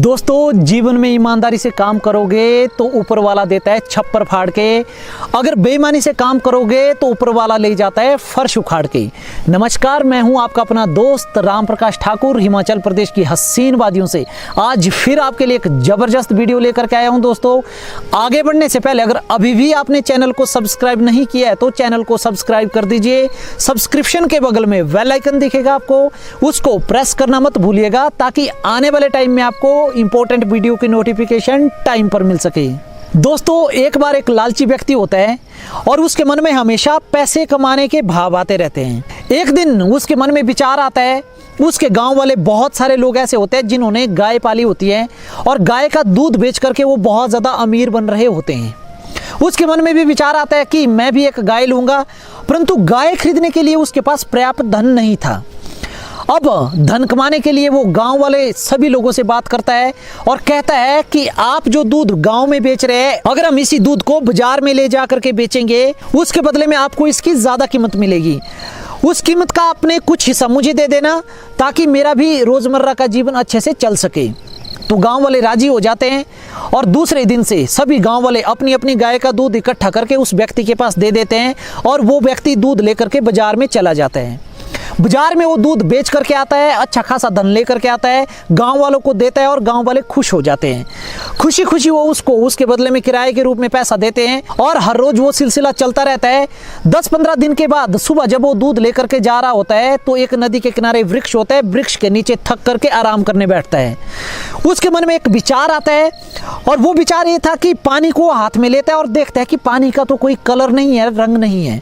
दोस्तों, जीवन में ईमानदारी से काम करोगे तो ऊपर वाला देता है छप्पर फाड़ के। अगर बेईमानी से काम करोगे तो ऊपर वाला ले जाता है फर्श उखाड़ के। नमस्कार, मैं हूं आपका अपना दोस्त राम प्रकाश ठाकुर, हिमाचल प्रदेश की हसीन वादियों से आज फिर आपके लिए एक जबरदस्त वीडियो लेकर के आया हूं। दोस्तों, आगे बढ़ने से पहले अगर अभी भी आपने चैनल को सब्सक्राइब नहीं किया है तो चैनल को सब्सक्राइब कर दीजिए। सब्सक्रिप्शन के बगल में बेल आइकन दिखेगा आपको, उसको प्रेस करना मत भूलिएगा ताकि आने वाले टाइम में आपको इंपॉर्टेंट वीडियो की नोटिफिकेशन टाइम पर मिल सके। दोस्तों, एक बार एक लालची व्यक्ति होता है और उसके मन में हमेशा पैसे कमाने के भाव आते रहते हैं। एक दिन उसके मन में विचार आता है, उसके गांव वाले बहुत सारे लोग ऐसे होते हैं जिन्होंने गाय पाली होती है और गाय का दूध बेच करके वो बहुत ज़्यादा अमीर बन रहे होते हैं। उसके मन में भी विचार आता है कि मैं भी एक गाय लूँगा, परंतु गाय खरीदने के लिए उसके पास पर्याप्त धन नहीं था। अब धन कमाने के लिए वो गांव वाले सभी लोगों से बात करता है और कहता है कि आप जो दूध गांव में बेच रहे हैं, अगर हम इसी दूध को बाजार में ले जा करके बेचेंगे, उसके बदले में आपको इसकी ज़्यादा कीमत मिलेगी। उस कीमत का आपने कुछ हिस्सा मुझे दे देना ताकि मेरा भी रोज़मर्रा का जीवन अच्छे से चल सके। तो गांव वाले राजी हो जाते हैं और दूसरे दिन से सभी गांव वाले अपनी अपनी गाय का दूध इकट्ठा करके उस व्यक्ति के पास दे देते हैं और वो व्यक्ति दूध लेकर के बाजार में चला जाता है। बाजार में वो दूध बेच करके आता है, अच्छा खासा धन लेकर के आता है, गांव वालों को देता है और गांव वाले खुश हो जाते हैं। खुशी खुशी वो उसको उसके बदले में किराए के रूप में पैसा देते हैं और हर रोज वो सिलसिला चलता रहता है। 10-15 दिन के बाद सुबह जब वो दूध लेकर के जा रहा होता है तो एक नदी के किनारे वृक्ष होता है, वृक्ष के नीचे थक करके आराम करने बैठता है। उसके मन में एक विचार आता है और वो विचार ये था कि पानी को हाथ में लेता है और देखता है कि पानी का तो कोई कलर नहीं है, रंग नहीं है।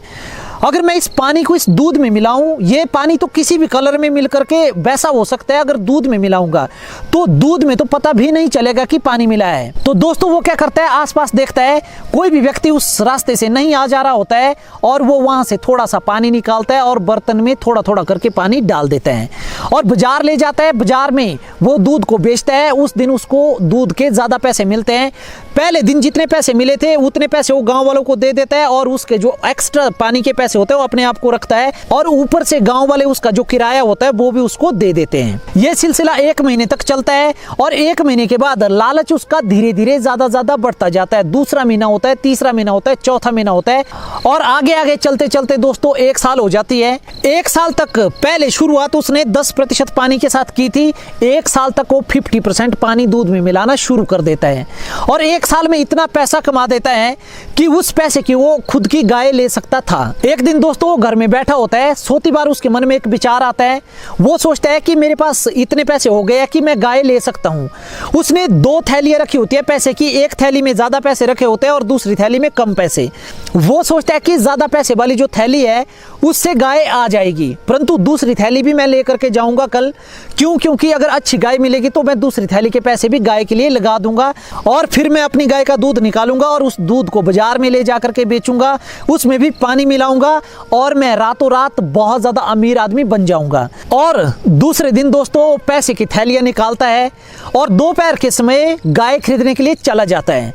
अगर मैं इस पानी को इस दूध में मिलाऊं, ये पानी तो किसी भी कलर में मिल करके वैसा हो सकता है, अगर दूध में मिलाऊंगा तो दूध में तो पता भी नहीं चलेगा कि पानी मिला है। तो दोस्तों, वो क्या करता है, आसपास देखता है कोई भी व्यक्ति उस रास्ते से नहीं आ जा रहा होता है और वो वहां से थोड़ा सा पानी निकालता है और बर्तन में थोड़ा थोड़ा करके पानी डाल देता है और बाजार ले जाता है। बाजार में वो दूध को बेचता है। उस दिन उसको दूध के ज्यादा पैसे मिलते हैं। पहले दिन जितने पैसे मिले थे उतने पैसे वो गांव वालों को दे देता है और उसके जो एक्स्ट्रा पानी के पैसे होते हैं वो अपने आप को रखता है और ऊपर से गांव वाले उसका जो किराया होता है वो भी उसको दे देते हैं। ये सिलसिला 1 महीने तक चलता है और 1 महीने के बाद लालच उसका धीरे धीरे ज्यादा बढ़ता जाता है। दूसरा महीना होता है, तीसरा महीना होता है, चौथा महीना होता है और आगे आगे चलते चलते दोस्तों 1 साल हो जाती है। 1 साल तक पहले शुरुआत उसने 10% पानी के साथ की थी। 1 साल तक वो 50% पानी दूध में मिलाना शुरू कर देता है और 1 साल में इतना पैसा कमा देता है कि उस पैसे की वो खुद की गाय ले सकता था। एक दिन दोस्तों वो घर में बैठा होता है, सोती बार उसके मन में एक विचार आता है। वो सोचता है कि मेरे पास इतने पैसे हो गए कि मैं गाय ले सकता हूँ। उसने 2 थैलियां रखी होती है पैसे की, एक थैली में ज्यादा पैसे रखे होते हैं और दूसरी थैली में कम पैसे। वो सोचता है कि ज्यादा पैसे वाली जो थैली है उससे गाय आ जाएगी, परंतु दूसरी थैली भी मैं लेकर के जाऊंगा कल। क्योंकि अगर अच्छी गाय मिलेगी तो मैं दूसरी थैली के पैसे भी गाय के लिए लगा दूंगा और फिर मैं अपनी गाय का दूध निकालूंगा और उस दूध को बाजार में ले जाकर के बेचूंगा, उसमें भी पानी मिलाऊंगा और मैं रातों रात बहुत ज्यादा अमीर आदमी बन जाऊंगा। और दूसरे दिन दोस्तों पैसे की थैलियां निकालता है और दोपहर के समय गाय खरीदने के लिए चला जाता है।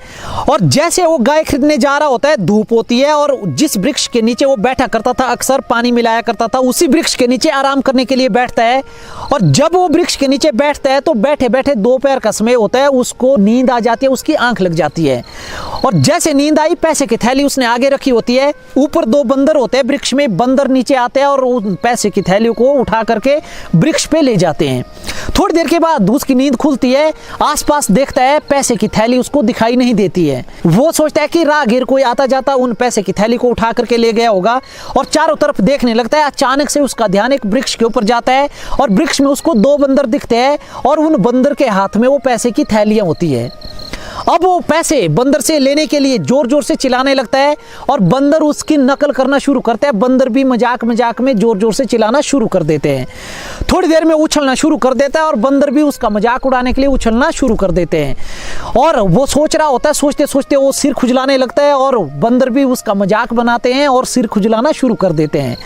और जैसे वो गाय खरीदने जा रहा होता है, धूप होती है और जिस वृक्ष के नीचे वो बैठा करता था, अक्सर पानी मिलाया करता था, उसी वृक्ष के नीचे आराम करने के लिए बैठता है। और जब वो वृक्ष के नीचे बैठता है तो बैठे बैठे दोपहर का समय होता है, उसको नींद आ जाती है, उसकी आंख लग जाती है। और जैसे नींद आई, पैसे की थैली उसने आगे रखी होती है, ऊपर 2 बंदर होते हैं वृक्ष में, बंदर नीचे आते हैं और उन पैसे की थैली को उठा करके वृक्ष पे ले जाते हैं। थोड़ी देर के बाद उसकी नींद खुलती है, आसपास देखता है पैसे की थैली उसको दिखाई नहीं देती है। वो सोचता है कि राहगीर कोई आता जाता उन पैसे की थैली को उठा करके ले गया होगा और चारों तरफ देखने लगता है। अचानक से उसका ध्यान एक वृक्ष के ऊपर जाता है और वृक्ष में उसको 2 बंदर दिखते हैं और उन बंदर के हाथ में वो पैसे की थैलियां होती है। अब वो पैसे बंदर से लेने के लिए जोर जोर से चिल्लाने लगता है और बंदर उसकी नकल करना शुरू करते हैं। बंदर भी मजाक मजाक में जोर जोर से चिल्लाना शुरू कर देते हैं। थोड़ी देर में उछलना शुरू कर देता है और बंदर भी उसका मजाक उड़ाने के लिए उछलना शुरू कर देते हैं। और वो सोच रहा होता है, सोचते सोचते वो सिर खुजलाने लगता है और बंदर भी उसका मजाक बनाते हैं और सिर खुजलाना शुरू कर देते हैं।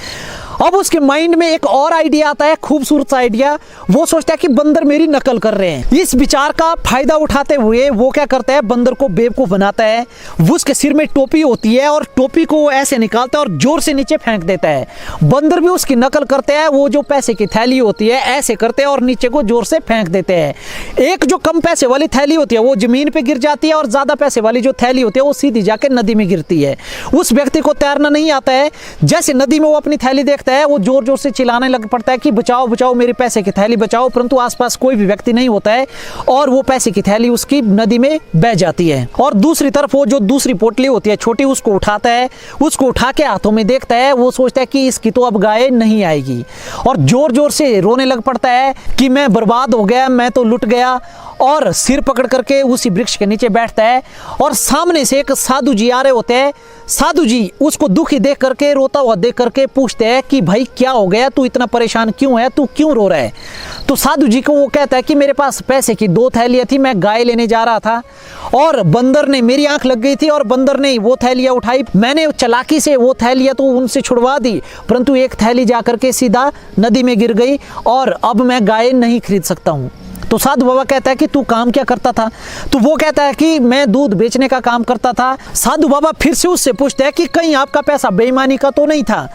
अब उसके माइंड में एक और आइडिया आता है, खूबसूरत आइडिया। वो सोचता है कि बंदर मेरी नकल कर रहे हैं। इस विचार का फायदा उठाते हुए वो क्या करता है, बंदर को बेवकूफ बनाता है। वो उसके सिर में टोपी होती है और टोपी को ऐसे निकालता है और जोर से नीचे फेंक देता है। बंदर भी उसकी नकल करते हैं, वो जो पैसे की थैली होती है ऐसे करते हैं और नीचे को जोर से फेंक देते हैं। एक जो कम पैसे वाली थैली होती है वो जमीन पे गिर जाती है और ज्यादा पैसे वाली जो थैली होती है वो सीधी जाके नदी में गिरती है। उस व्यक्ति को तैरना नहीं आता है। जैसे नदी में वो अपनी थैली देखता है, वो जोर जोर से चिल्लाने लग पड़ता है कि बचाओ बचाओ, मेरे पैसे की थैली बचाओ। परंतु आसपास कोई भी व्यक्ति नहीं होता है और वो पैसे की थैली उसकी नदी में बह जाती है। और दूसरी तरफ वो जो दूसरी पोटली होती है छोटी, उसको उठाता है। उसको उठा के हाथों में देखता है, वो सोचता है कि इसकी तो अब गाय नहीं आएगी और जोर जोर से रोने लग पड़ता है कि मैं बर्बाद हो गया, मैं तो लुट गया। और सिर पकड़ करके उसी वृक्ष के नीचे बैठता है और सामने से एक साधु जी आ रहे होते हैं। साधु जी उसको दुखी देख करके, रोता हुआ देख करके पूछते हैं कि भाई क्या हो गया, तू इतना परेशान क्यों है, तू क्यों रो रहा है। तो साधु जी को वो कहता है कि मेरे पास पैसे की 2 थैलियां थी, मैं गाय लेने जा रहा था और बंदर ने, मेरी आंख लग गई थी और बंदर ने वो थैलियां उठाई। मैंने चालाकी से वो थैलियां तो उनसे छुड़वा दी, परंतु एक थैली जा करके सीधा नदी में गिर गई और अब मैं गाय नहीं खरीद सकता हूँ। तो साधु बाबा कहता है कि तू काम क्या करता था। तो वो कहता है कि मैं दूध बेचने का काम करता था। साधु बाबा फिर से उससे पूछते हैं कि कहीं आपका पैसा बेईमानी का तो नहीं था।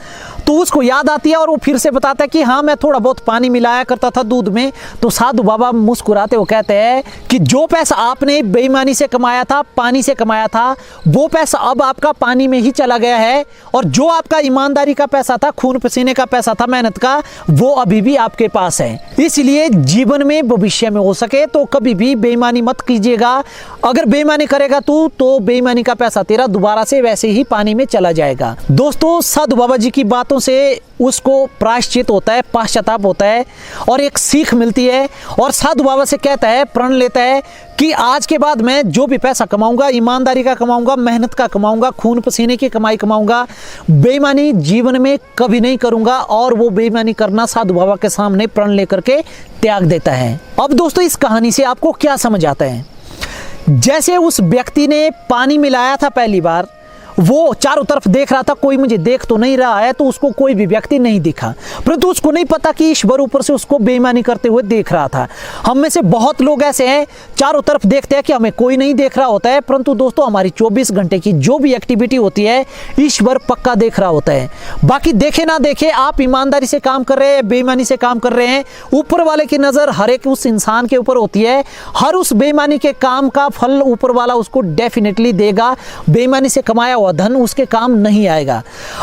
तो उसको याद आती है और वो फिर से बताता है कि हाँ, मैं थोड़ा बहुत पानी मिलाया करता था दूध में। तो साधु बाबा मुस्कुराते हुए कहते हैं कि जो पैसा आपने बेईमानी से कमाया था, पानी से कमाया था, वो पैसा अब आपका पानी में ही चला गया है और जो आपका ईमानदारी का पैसा था, खून पसीने का पैसा था, मेहनत का, वो अभी भी आपके पास है। इसलिए जीवन में, भविष्य में हो सके तो कभी भी बेईमानी मत कीजिएगा। अगर बेईमानी करेगा तू तो बेईमानी का पैसा तेरा दोबारा से वैसे ही पानी में चला जाएगा। दोस्तों, साधु बाबा जी की बातों से उसको प्रायश्चित होता है, पश्चाताप होता है और एक सीख मिलती है। और साधु बाबा से कहता है, प्रण लेता है कि आज के बाद मैं जो भी पैसा कमाऊंगा, ईमानदारी का कमाऊंगा, मेहनत का कमाऊंगा, खून पसीने की कमाई कमाऊंगा, बेईमानी जीवन में कभी नहीं करूंगा। और वो बेईमानी करना साधु बाबा के सामने प्रण लेकर के त्याग देता है। अब दोस्तों, इस कहानी से आपको क्या समझ आता है? जैसे उस व्यक्ति ने पानी मिलाया था पहली बार, वो चारों तरफ देख रहा था, कोई मुझे देख तो नहीं रहा है, तो उसको कोई भी व्यक्ति नहीं दिखा। परंतु उसको नहीं पता कि ईश्वर ऊपर से उसको बेईमानी करते हुए देख रहा था। हम में से बहुत लोग ऐसे हैं, चारों तरफ देखते हैं कि हमें कोई नहीं देख रहा होता है, परंतु दोस्तों हमारी 24 घंटे की जो भी एक्टिविटी होती है ईश्वर पक्का देख रहा होता है। बाकी देखे ना देखे, आप ईमानदारी से काम कर रहे हैं, बेईमानी से काम कर रहे हैं, ऊपर वाले की नज़र हर एक उस इंसान के ऊपर होती है। हर उस बेईमानी के काम का फल ऊपर वाला उसको डेफिनेटली देगा। बेईमानी से कमाया धन उसके काम नहीं आएगा।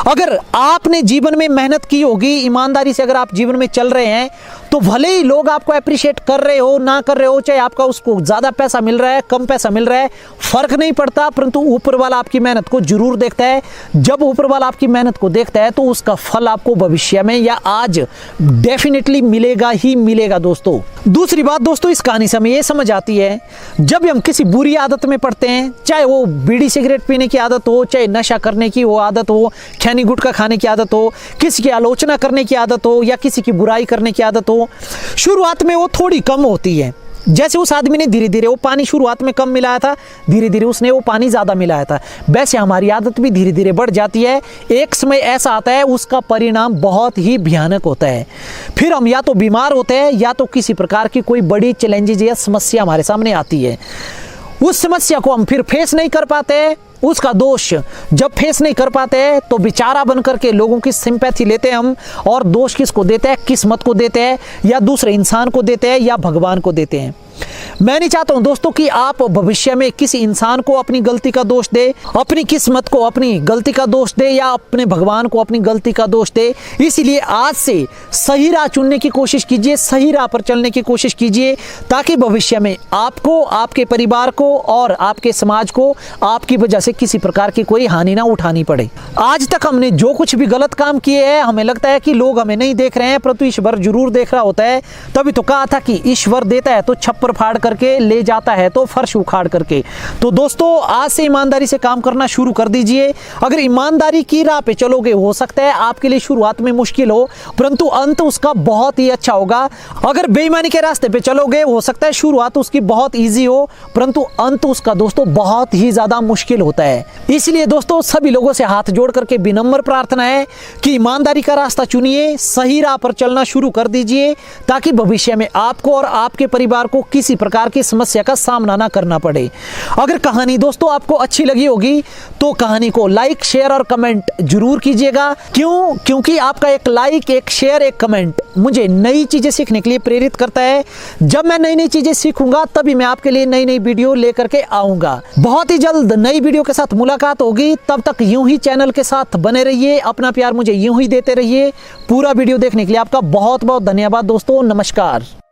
अगर आपने जीवन में मेहनत की होगी, ईमानदारी से अगर आप जीवन में चल रहे हैं, तो भले ही लोग आपको अप्रिशिएट कर रहे हो ना कर रहे हो, चाहे आपका उसको ज्यादा पैसा मिल रहा है, कम पैसा मिल रहा है, फर्क नहीं पड़ता, परंतु ऊपर वाला आपकी मेहनत को जरूर देखता है। जब ऊपर वाला आपकी मेहनत को देखता है तो उसका फल आपको भविष्य में या आज डेफिनेटली मिलेगा ही मिलेगा। दोस्तों, दूसरी बात दोस्तों, इस कहानी से हमें ये समझ आती है, जब भी हम किसी बुरी आदत में पड़ते हैं, चाहे वो बीड़ी सिगरेट पीने की आदत हो, चाहे नशा करने की वो आदत हो, खैनी गुटखा खाने की आदत हो, किसी की आलोचना करने की आदत हो या किसी की बुराई करने की आदत हो, शुरुआत में वो थोड़ी कम होती है। जैसे उस आदमी ने धीरे धीरे वो पानी शुरुआत में कम मिलाया था, धीरे धीरे उसने वो पानी ज़्यादा मिलाया था, वैसे हमारी आदत भी धीरे धीरे बढ़ जाती है। एक समय ऐसा आता है उसका परिणाम बहुत ही भयानक होता है। फिर हम या तो बीमार होते हैं या तो किसी प्रकार की कोई बड़ी चैलेंजेज या समस्या हमारे सामने आती है। उस समस्या को हम फिर फेस नहीं कर पाते। उसका दोष जब फेस नहीं कर पाते हैं तो बेचारा बन करके लोगों की सिंपैथी लेते हैं हम। और दोष किसको देते हैं? किस्मत को देते हैं या दूसरे इंसान को देते हैं या भगवान को देते हैं। मैं नहीं चाहता हूं दोस्तों कि आप भविष्य में किसी इंसान को अपनी गलती का दोष दे, अपनी किस्मत को अपनी गलती का दोष दे या अपने भगवान को अपनी गलती का दोष दे। इसलिए आज से सही राह चुनने की कोशिश कीजिए, सही राह पर चलने की कोशिश कीजिए, ताकि भविष्य में आपको, आपके परिवार को और आपके समाज को आपकी वजह से किसी प्रकार की कोई हानि ना उठानी पड़े। आज तक हमने जो कुछ भी गलत काम किए हैं, हमें लगता है कि लोग हमें नहीं देख रहे हैं, परंतु ईश्वर जरूर देख रहा होता है। तभी तो कहा था कि ईश्वर देता है तो छप्पर छप्पर फाड़ करके ले जाता है तो फर्श उखाड़ करके। तो दोस्तों आज से ईमानदारी से काम करना शुरू कर दीजिए। अगर ईमानदारी की राह पे चलोगे, हो सकता है आपके लिए शुरुआत में मुश्किल हो, परंतु अंत उसका बहुत ही अच्छा होगा। अगर बेईमानी के रास्ते पे चलोगे, हो सकता है शुरुआत उसकी बहुत ईजी हो, परंतु अंत उसका दोस्तों बहुत ही ज्यादा मुश्किल होता है। इसलिए दोस्तों सभी लोगों से हाथ जोड़ करके विनम्र प्रार्थना है कि ईमानदारी का रास्ता चुनिए, सही राह पर चलना शुरू कर दीजिए, ताकि भविष्य में आपको और आपके परिवार को किसी प्रकार की समस्या का सामना ना करना पड़े। अगर कहानी दोस्तों आपको अच्छी लगी होगी तो कहानी को लाइक, शेयर और कमेंट जरूर कीजिएगा। क्योंकि आपका एक लाइक, एक शेयर, एक कमेंट मुझे नई चीजें सीखने के लिए प्रेरित करता है। जब मैं नई नई चीजें सीखूंगा तभी मैं आपके लिए नई नई वीडियो लेकर के आऊंगा। बहुत ही जल्द नई वीडियो के साथ मुलाकात होगी। तब तक यूं ही चैनल के साथ बने रहिए, अपना प्यार मुझे यूं ही देते रहिए। पूरा वीडियो देखने के लिए आपका बहुत बहुत धन्यवाद दोस्तों। नमस्कार।